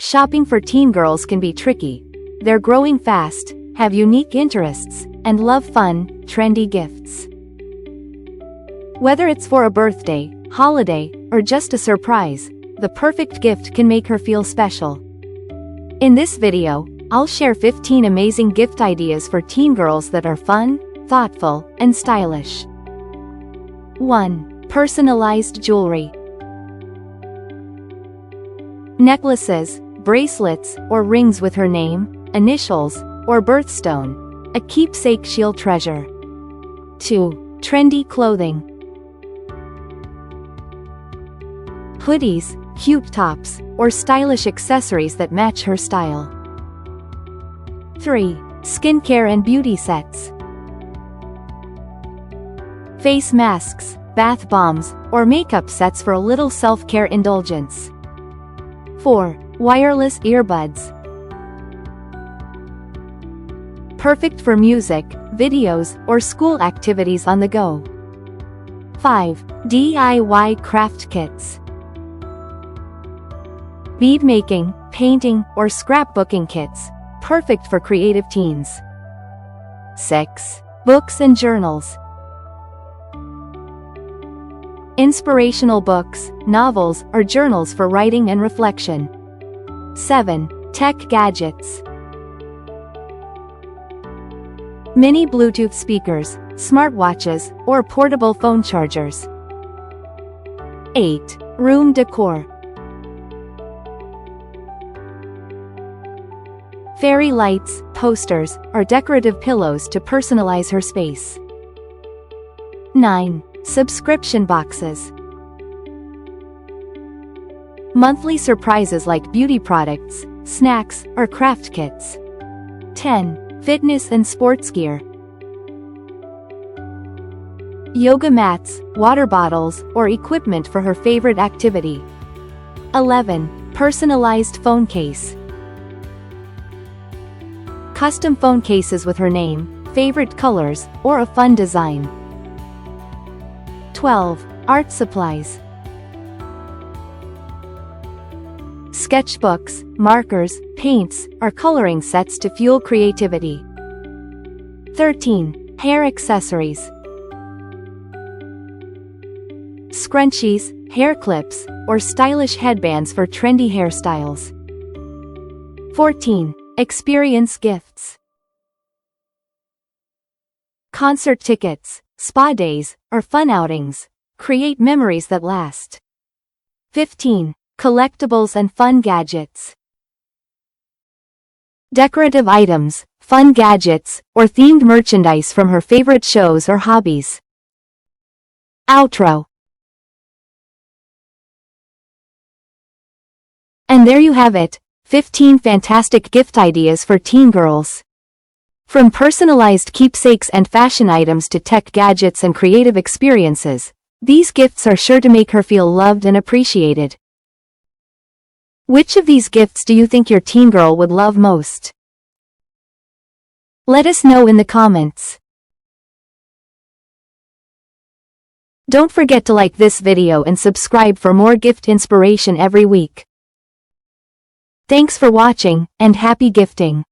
Shopping for teen girls can be tricky. They're growing fast, have unique interests, and love fun, trendy gifts. Whether it's for a birthday, holiday, or just a surprise, the perfect gift can make her feel special. In this video, I'll share 15 amazing gift ideas for teen girls that are fun, thoughtful, and stylish. 1. Personalized jewelry. Necklaces, bracelets, or rings with her name, initials, or birthstone. A keepsake she'll treasure. 2. Trendy clothing. Hoodies, cute tops, or stylish accessories that match her style. 3. Skincare and beauty sets. Face masks, bath bombs, or makeup sets for a little self-care indulgence. 4. Wireless earbuds. Perfect for music, videos, or school activities on the go. 5. DIY craft kits. Bead making, painting, or scrapbooking kits, perfect for creative teens. 6. Books and journals. Inspirational books, novels, or journals for writing and reflection. 7. Tech gadgets. Mini Bluetooth speakers, smartwatches, or portable phone chargers. 8. Room decor. Fairy lights, posters, or decorative pillows to personalize her space. 9. Subscription boxes. Monthly surprises like beauty products, snacks, or craft kits. 10. Fitness and sports gear. Yoga mats, water bottles, or equipment for her favorite activity. 11. Personalized phone case. Custom phone cases with her name, favorite colors, or a fun design. 12. Art supplies. Sketchbooks, markers, paints, or coloring sets to fuel creativity. 13. Hair accessories. Scrunchies, hair clips, or stylish headbands for trendy hairstyles. 14. Experience gifts. Concert tickets, spa days, or fun outings. Create memories that last. 15. Collectibles and fun gadgets. Decorative items, fun gadgets, or themed merchandise from her favorite shows or hobbies. Outro. And there you have it, 15 fantastic gift ideas for teen girls. From personalized keepsakes and fashion items to tech gadgets and creative experiences, these gifts are sure to make her feel loved and appreciated. Which of these gifts do you think your teen girl would love most? Let us know in the comments. Don't forget to like this video and subscribe for more gift inspiration every week. Thanks for watching, and happy gifting!